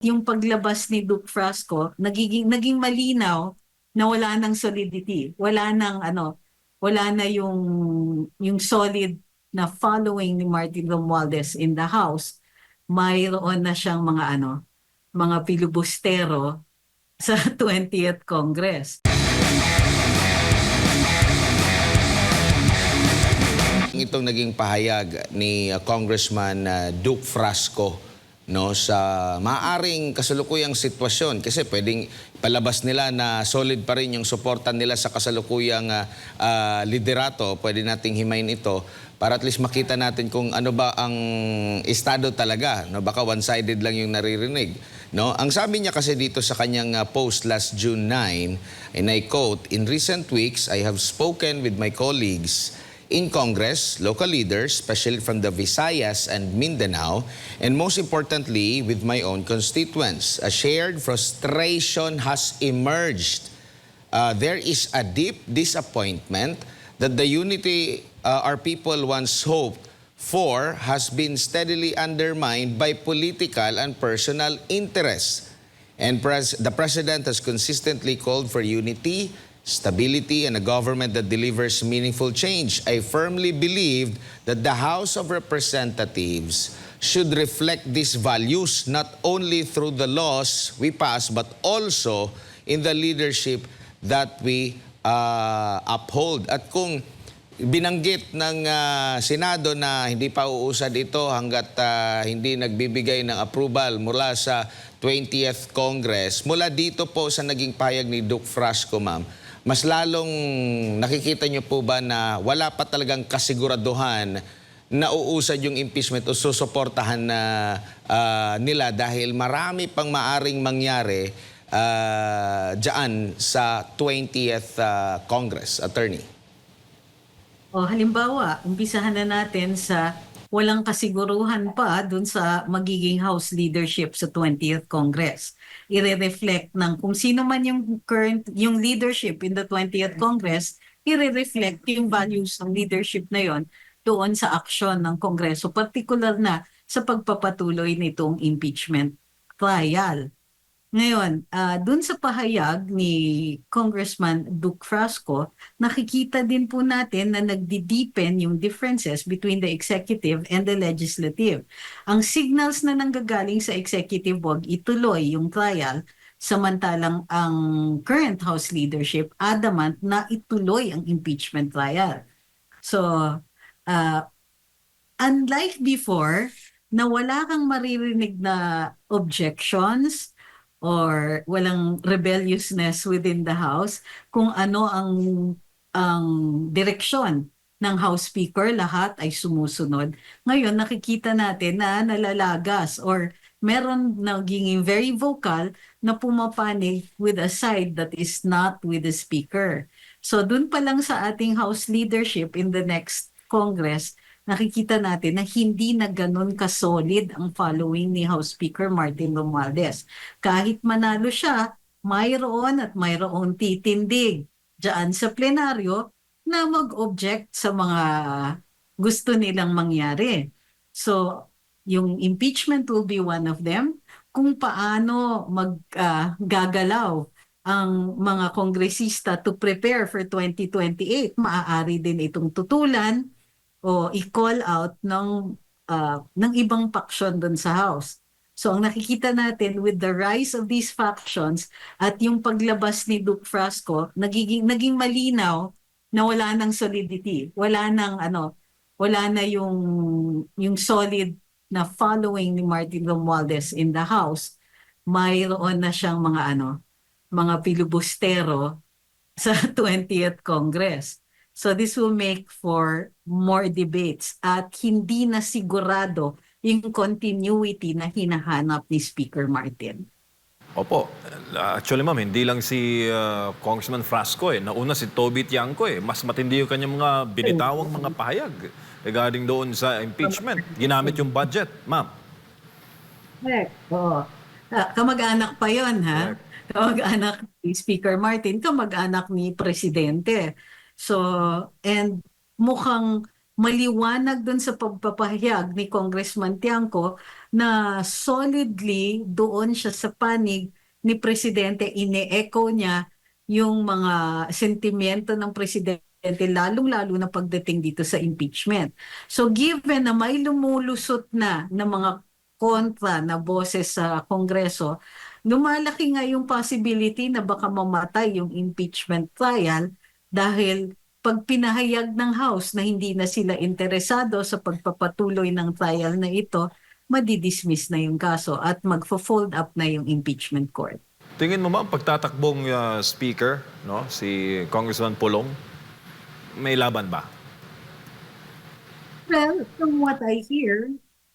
yung paglabas ni Duke Frasco, naging malinaw na wala ng solidity, wala na yung solid na following ni Martin Romualdez in the House. Mayroon na siyang mga filibustero sa 20th Congress. Itong naging pahayag ni Congressman Duke Frasco sa maaring kasalukuyang sitwasyon kasi pwedeng palabas nila na solid pa rin yung suportan nila sa kasalukuyang liderato. Pwede nating himayin ito para at least makita natin kung ano ba ang estado talaga. Baka one-sided lang yung naririnig. Ang sabi niya kasi dito sa kanyang post last June 9, and I quote, "In recent weeks, I have spoken with my colleagues in Congress, local leaders, especially from the Visayas and Mindanao, and most importantly, with my own constituents. A shared frustration has emerged. There is a deep disappointment that the unity our people once hoped for has been steadily undermined by political and personal interests. And the President has consistently called for unity, stability, and a government that delivers meaningful change. I firmly believe that the House of Representatives should reflect these values not only through the laws we pass but also in the leadership that we uphold." At kung binanggit ng Senado na hindi pa uusad ito hanggat hindi nagbibigay ng approval mula sa 20th Congress, mula dito po sa naging payag ni Duke Frasco, ma'am, mas lalong nakikita niyo po ba na wala pa talagang kasiguraduhan na uusad yung impeachment o susuportahan na nila dahil marami pang maaring mangyari dyan sa 20th Congress, Attorney? O halimbawa, umpisahan na natin sa walang kasiguruhan pa dun sa magiging House leadership sa 20th Congress. Ire-reflect ng kung sino man yung leadership in the 20th Congress, ire-reflect yung values ng leadership na yon doon sa aksyon ng Kongreso, particular na sa pagpapatuloy nitong impeachment trial. Ngayon, dun sa pahayag ni Congressman Duke Frasco, nakikita din po natin na nagdi-deepen yung differences between the executive and the legislative. Ang signals na nanggagaling sa executive, wag ituloy yung trial, samantalang ang current House leadership adamant na ituloy ang impeachment trial. So, unlike before, na wala kang maririnig na objections or walang rebelliousness within the House, kung ano ang direksyon ng House Speaker, lahat ay sumusunod. Ngayon, nakikita natin na nalalagas or meron naging very vocal na pumapanig with a side that is not with the Speaker. So dun pa lang sa ating House leadership in the next Congress, nakikita natin na hindi na ganun ka-solid ang following ni House Speaker Martin Romualdez. Kahit manalo siya, mayroon at mayroong titindig dyan sa plenaryo na mag-object sa mga gusto nilang mangyari. So, yung impeachment will be one of them. Kung paano maggagalaw ang mga kongresista to prepare for 2028, maaari din itong tutulan o i-call out ng ibang faction doon sa House. So ang nakikita natin with the rise of these factions at yung paglabas ni Duke Frasco, naging malinaw na wala ng solidity, wala na yung solid na following ni Martin Romualdez in the House. Mayroon na siyang mga filibustero sa 20th Congress. So this will make for more debates at hindi na sigurado yung continuity na hinahanap ni Speaker Martin. Opo. Actually, ma'am, hindi lang si Congressman Frasco Nauna si Toby Tiangco Mas matindi yung kanyang mga binitawang mga pahayag regarding doon sa impeachment. Ginamit yung budget, ma'am. Correct. Oo. Kamag-anak pa yon, ha? Correct. Kamag-anak ni Speaker Martin, kamag-anak ni Presidente. So, and mukhang maliwanag dun sa pagpapahayag ni Congressman Tiangco na solidly doon siya sa panig ni Presidente, ine-echo niya yung mga sentimiento ng Presidente, lalong-lalo na pagdating dito sa impeachment. So given na may lumulusot na mga kontra na boses sa Kongreso, lumalaki nga yung possibility na baka mamatay yung impeachment trial dahil pag pinahayag ng House na hindi na sila interesado sa pagpapatuloy ng trial na ito, madidismiss na yung kaso at magfo-fold up na yung impeachment court. Tingin mo ba ang pagtatakbong speaker, no, si Congressman Pulong, may laban ba? Well, from what I hear,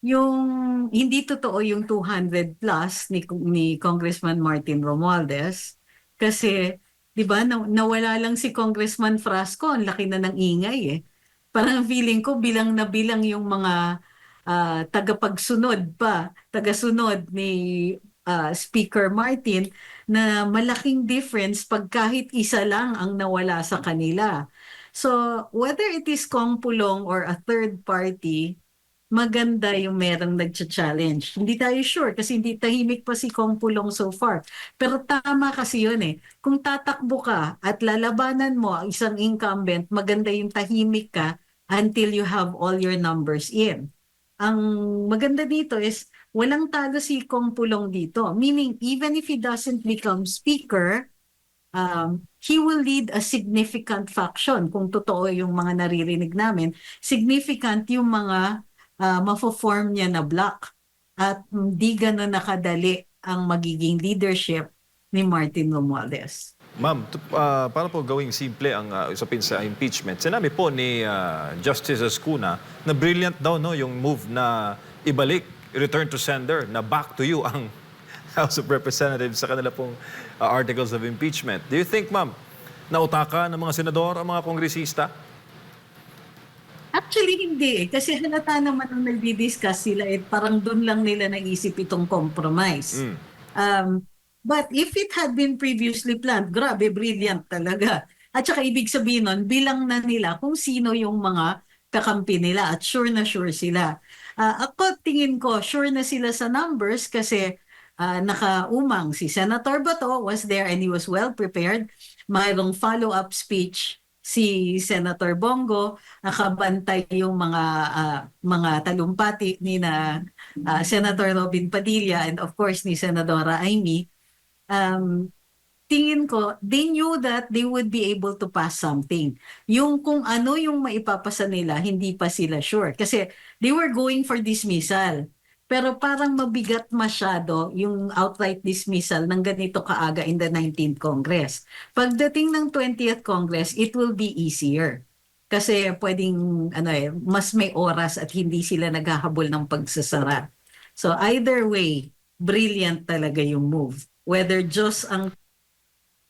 yung hindi totoo yung 200 plus ni Congressman Martin Romualdez kasi 'di ba nawala lang si Congressman Frasco, ang laki na ng ingay eh. Parang feeling ko bilang na bilang yung mga tagasunod ni Speaker Martin na malaking difference pag kahit isa lang ang nawala sa kanila. So, whether it is Kong Pulong or a third party, maganda yung merong nagcha-challenge. Hindi tayo sure kasi hindi tahimik pa si Kong Pulong so far. Pero tama kasi yun eh. Kung tatakbo ka at lalabanan mo ang isang incumbent, maganda yung tahimik ka until you have all your numbers in. Ang maganda dito is walang talo si Kong Pulong dito. Meaning, even if he doesn't become speaker, he will lead a significant faction. Kung totoo yung mga naririnig namin, significant yung mga mafo-form niya na block at hindi gano'n nakadali ang magiging leadership ni Martin Romualdez. Ma'am, para po gawing simple ang usapin sa impeachment, sinabi po ni Justice Escuna na brilliant daw no, yung move na ibalik, return to sender, na back to you ang House of Representatives sa kanila pong articles of impeachment. Do you think, ma'am, nautaka ng mga senador ang mga kongresista? Actually, hindi eh. Kasi halata naman nung nagdi-discuss sila, parang doon lang nila naisip itong compromise. But if it had been previously planned, grabe, brilliant talaga. At saka ibig sabihin nun, bilang na nila kung sino yung mga kakampi nila at sure na sure sila. Ako tingin ko, sure na sila sa numbers kasi nakaumang si Senator Bato was there and he was well prepared. Mayroong follow-up speech si Senator Bongo, nakabantay yung mga talumpati ni na Senator Robin Padilla and of course ni Senadora Amy. Tingin ko, they knew that they would be able to pass something. Yung kung ano yung maipapasa nila, hindi pa sila sure. Kasi they were going for dismissal. Pero parang mabigat masyado yung outright dismissal ng ganito kaaga in the 19th Congress. Pagdating ng 20th Congress, it will be easier. Kasi pwedeng mas may oras at hindi sila naghahabol ng pagsasara. So either way, brilliant talaga yung move. Whether Diyos ang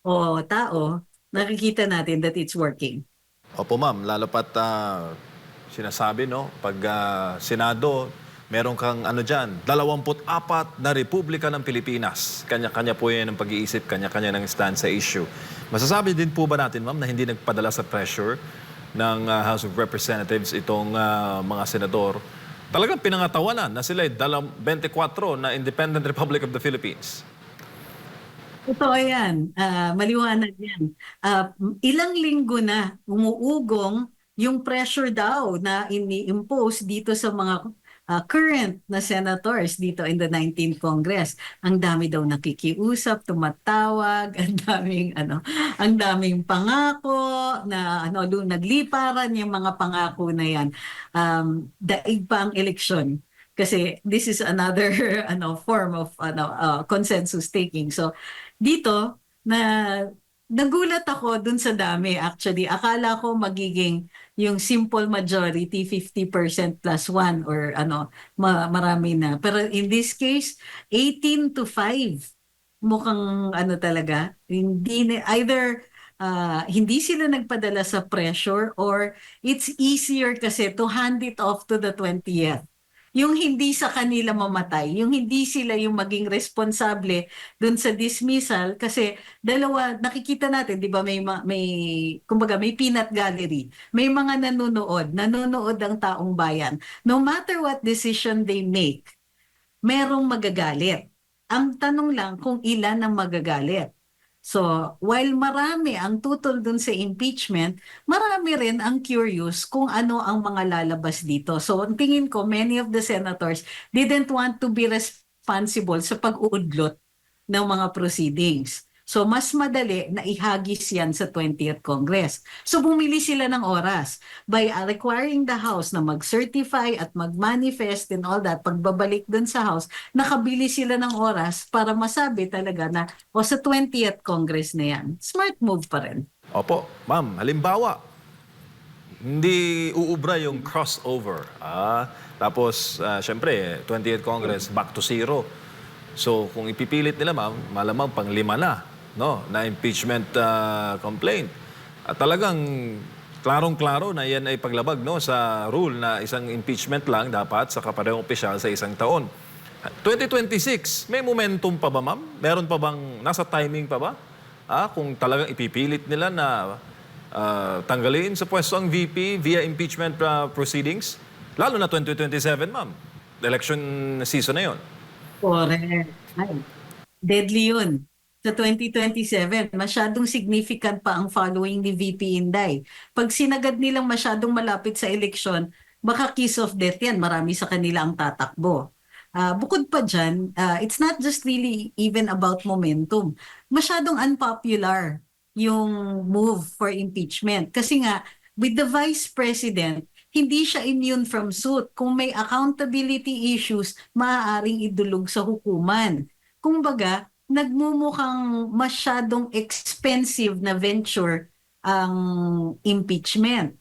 o tao, nakikita natin that it's working. Opo, ma'am, lalo pat sinasabi, no, pag Senado, meron kang dyan, 24 na Republika ng Pilipinas. Kanya-kanya po yan ang pag-iisip, kanya-kanya ng stand sa issue. Masasabi din po ba natin, ma'am, na hindi nagpadala sa pressure ng House of Representatives itong mga senador? Talagang pinangatawanan na sila 24 na Independent Republic of the Philippines. Totoo yan. Maliwanag yan. Ilang linggo na umuugong yung pressure daw na ini-impose dito sa mga current na senators dito in the 19th Congress. Ang dami daw nakikiusap, tumatawag, ang daming pangako na nagliparan yung mga pangako na yan. Daig pa ang eleksyon. Kasi this is another form of consensus taking. So dito nagulat ako dun sa dami actually. Akala ko magiging yung simple majority 50% plus 1 or marami na. Pero in this case 18-5 mukhang talaga either hindi sila nagpadala sa pressure or it's easier kasi to hand it off to the 20th. Yung hindi sa kanila mamatay, yung hindi sila yung maging responsable dun sa dismissal kasi dalawa nakikita natin 'di ba may kumbaga may peanut gallery. May mga nanonood ang taong bayan. No matter what decision they make, merong magagalit. Ang tanong lang kung ilan ang magagalit. So, while marami ang tutol dun sa impeachment, marami rin ang curious kung ano ang mga lalabas dito. So, ang tingin ko, many of the senators didn't want to be responsible sa pag-uudlot ng mga proceedings. So, mas madali na ihagis yan sa 20th Congress. So, bumili sila ng oras by requiring the House na mag-certify at mag-manifest and all that. Pagbabalik dun sa House, nakabili sila ng oras para masabi talaga na o sa 20th Congress na yan. Smart move pa rin. Opo, ma'am, halimbawa, hindi uubra yung crossover. Tapos, syempre, 20th Congress, back to zero. So, kung ipipilit nila, ma'am, malamang pang-5 na impeachment complaint. At talagang klarong-klaro na yan ay paglabag sa rule na isang impeachment lang dapat sa kaparehong opisyal sa isang taon. 2026, may momentum pa ba, ma'am? Meron pa bang, nasa timing pa ba? Kung talagang ipipilit nila na tanggalin sa pwesto ang VP via impeachment proceedings? Lalo na 2027, ma'am. Election season na yon. Correct. Ay, deadly yun. Sa 2027, masyadong significant pa ang following ni VP Inday. Pag sinagad nilang masyadong malapit sa eleksyon, baka kiss of death yan. Marami sa kanila ang tatakbo. Bukod pa dyan, it's not just really even about momentum. Masyadong unpopular yung move for impeachment. Kasi nga, with the Vice President, hindi siya immune from suit. Kung may accountability issues, maaaring idulog sa hukuman. Kumbaga, nagmumukhang masyadong expensive na venture ang impeachment.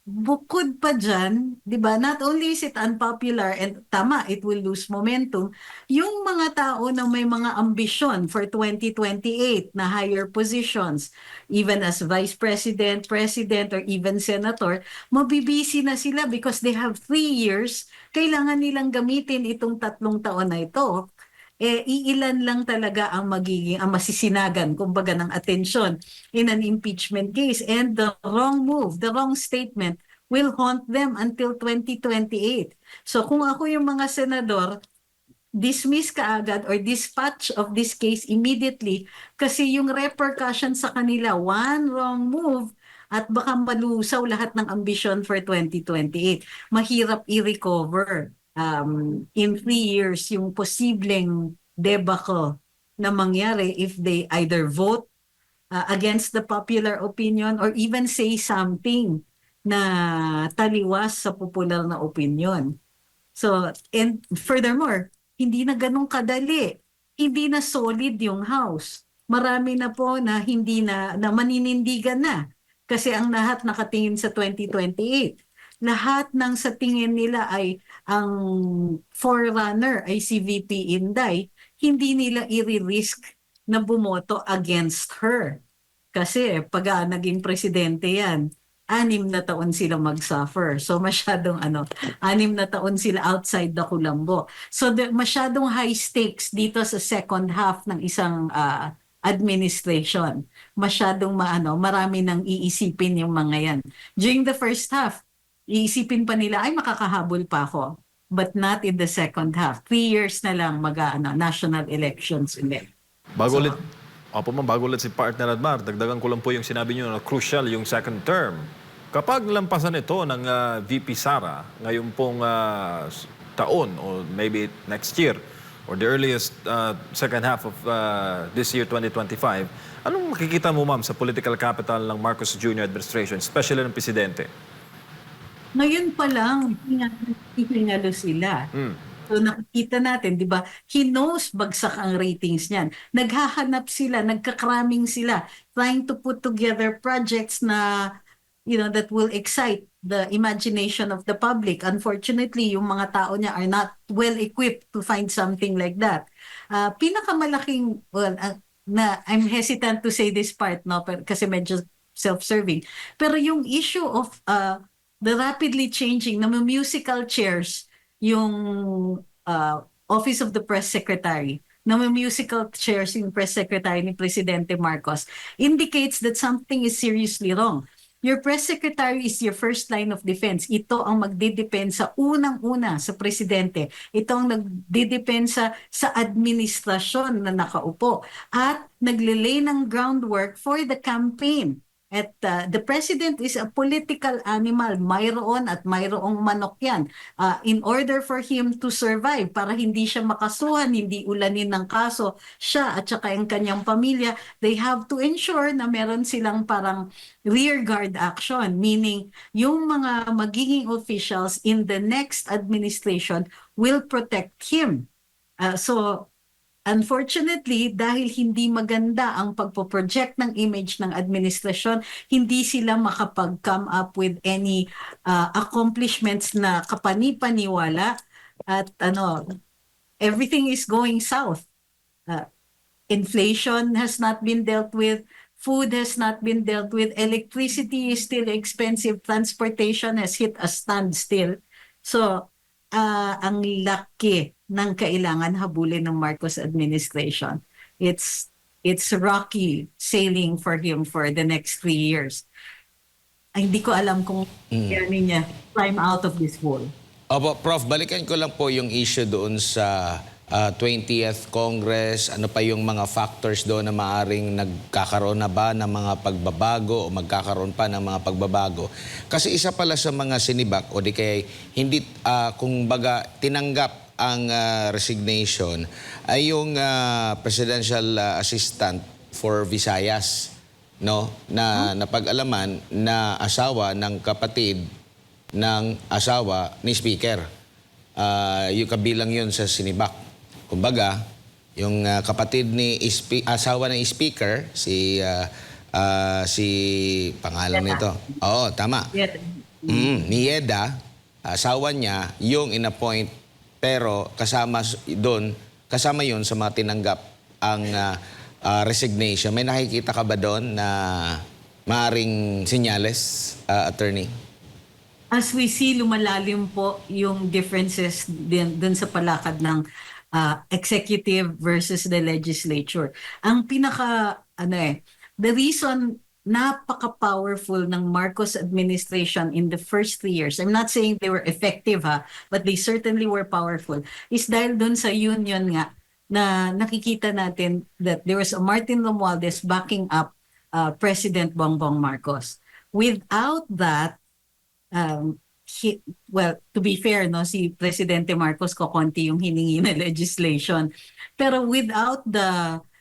Bukod pa dyan, di ba, not only is it unpopular and tama, it will lose momentum, yung mga tao na may mga ambisyon for 2028 na higher positions, even as vice president, president, or even senator, mabibisi na sila because they have 3 years. Kailangan nilang gamitin itong 3 taon na ito. Iilan lang talaga ang ang masisinagan, kumbaga, ng atensyon in an impeachment case. And the wrong move, the wrong statement will haunt them until 2028. So kung ako yung mga senador, dismiss kaagad or dispatch of this case immediately kasi yung repercussion sa kanila, one wrong move, at baka malusaw lahat ng ambisyon for 2028. Mahirap i-recover in 3 years yung posibleng debacle na mangyari if they either vote against the popular opinion or even say something na taliwas sa popular na opinion. So, and furthermore, hindi na ganun kadali. Hindi na solid yung house. Marami na po na hindi na maninindigan na. Kasi ang lahat nakatingin sa 2028. Lahat ng sa tingin nila ay ang forerunner ay si VP Inday, hindi nila i-risk na bumoto against her. Kasi pag naging presidente yan, 6 na taon sila mag-suffer. So masyadong 6 na taon sila outside the kulambo. So masyadong high stakes dito sa second half ng isang administration. Masyadong marami nang iisipin yung mga yan. During the first half, iisipin pa nila, ay makakahabol pa ako. But not in the second half. 3 years na lang national elections ulit. Bago ulit si partner Admar, dagdagan ko lang po yung sinabi niyo na crucial yung second term. Kapag lampasan ito ng VP Sara ngayon pong taon or maybe next year or the earliest second half of this year 2025, anong makikita mo, ma'am, sa political capital ng Marcos Jr. administration, especially ng presidente? Ngayon pa lang, hinalo sila. So nakikita natin, di ba, he knows bagsak ang ratings niyan. Naghahanap sila, nagkakraming sila, trying to put together projects na, that will excite the imagination of the public. Unfortunately, yung mga tao niya are not well equipped to find something like that. Pinakamalaking, I'm hesitant to say this part, no, kasi medyo self-serving. Pero yung issue of the rapidly changing na musical chairs yung Office of the Press Secretary, na may musical chairs yung press secretary ni Presidente Marcos, indicates that something is seriously wrong. Your press secretary is your first line of defense. Ito ang magdidepensa unang-una sa presidente. Ito ang nagdidepensa sa administrasyon na nakaupo at naglilay ng groundwork for the campaign. At the president is a political animal. Mayroon at mayroong manok yan. In order for him to survive, para hindi siya makasuhan, hindi ulanin ng kaso, siya at saka ang kanyang pamilya, they have to ensure na meron silang parang rear guard action. Meaning, yung mga magiging officials in the next administration will protect him. So, unfortunately, dahil hindi maganda ang pagpo-project ng image ng administrasyon, hindi sila makapag-come up with any accomplishments na kapani-paniwala at everything is going south. Inflation has not been dealt with, food has not been dealt with, electricity is still expensive, transportation has hit a standstill. So, ang laki ng kailangan habulin ng Marcos administration. It's rocky sailing for him for the next 3 years. Ay, hindi ko alam kung ano niya climb out of this hole. Opo, Prof, balikan ko lang po yung issue doon sa 20th Congress. Ano pa yung mga factors doon na maaring nagkakaroon na ba ng mga pagbabago o magkakaroon pa ng mga pagbabago? Kasi isa pala sa mga sinibak o di kaya hindi, kung baga, tinanggap ang resignation ay yung presidential assistant for Visayas, no, na napag-alaman na asawa ng kapatid ng asawa ni Speaker. Yung kabilang yun sa sinibak. Kumbaga, yung kapatid ni asawa ng Speaker, si pangalan nito. Oo, tama. Ni Yeda, asawa niya, yung in-appoint, pero kasama yun sa mga tinanggap ang resignation. May nakikita ka ba doon na maaring senyales, attorney? As we see, lumalalim po yung differences dun sa palakad ng executive versus the legislature. Ang the reason napaka-powerful ng Marcos administration in the first 3 years, I'm not saying they were effective but they certainly were powerful, is dahil dun sa union nga na nakikita natin that there was a Martin Romualdez backing up President Bongbong Marcos. Without that, to be fair, no, si Presidente Marcos kokonti yung hiningi na legislation. Pero without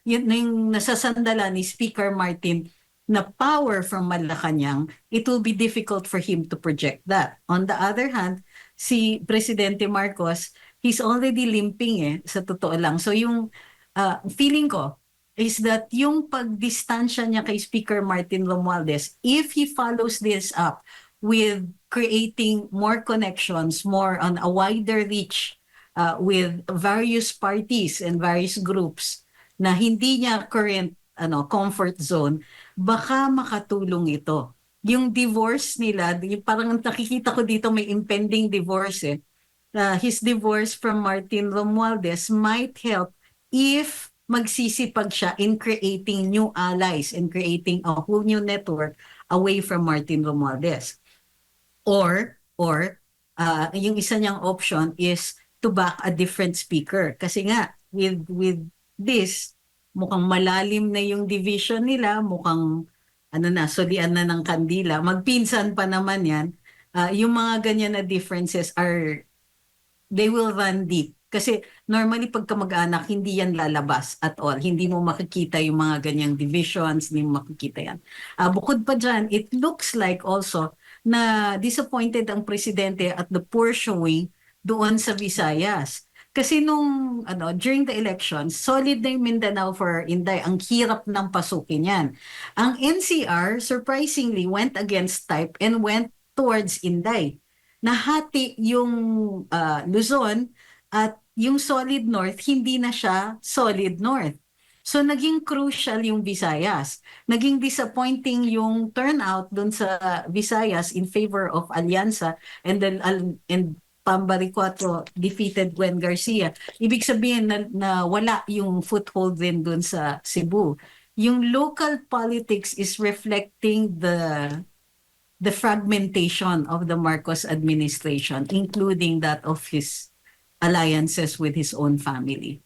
yung nasasandala ni Speaker Martin na power from Malacanang, it will be difficult for him to project that. On the other hand, si Presidente Marcos, he's already limping sa totoo lang. So yung feeling ko is that yung pagdistansya niya kay Speaker Martin Romualdez, if he follows this up with creating more connections, more on a wider reach with various parties and various groups na hindi niya current comfort zone, baka makatulong ito. Yung divorce nila, parang nakikita ko dito may impending divorce his divorce from Martin Romualdez might help if magsisipag siya in creating new allies and creating a whole new network away from Martin Romualdez. Or yung isa niyang option is to back a different speaker. Kasi nga, with this, mukhang malalim na yung division nila, mukhang solian na ng kandila. Magpinsan pa naman yan. Yung mga ganyan na differences they will run deep. Kasi normally pagka mag-anak, hindi yan lalabas at all. Hindi mo makikita yung mga ganyang divisions, hindi mo makikita yan. Bukod pa dyan, it looks like also na disappointed ang presidente at the poor showing doon sa Visayas. Kasi during the elections, solid na yung Mindanao for Inday. Ang hirap ng pasukin yan. Ang NCR surprisingly went against type and went towards Inday. Nahati yung Luzon at yung solid north, hindi na siya solid north. So naging crucial yung Visayas. Naging disappointing yung turnout dun sa Visayas in favor of Alianza and Tambaricoto defeated Gwen Garcia. Ibig sabihin na wala yung foothold din dun sa Cebu. Yung local politics is reflecting the fragmentation of the Marcos administration, including that of his alliances with his own family.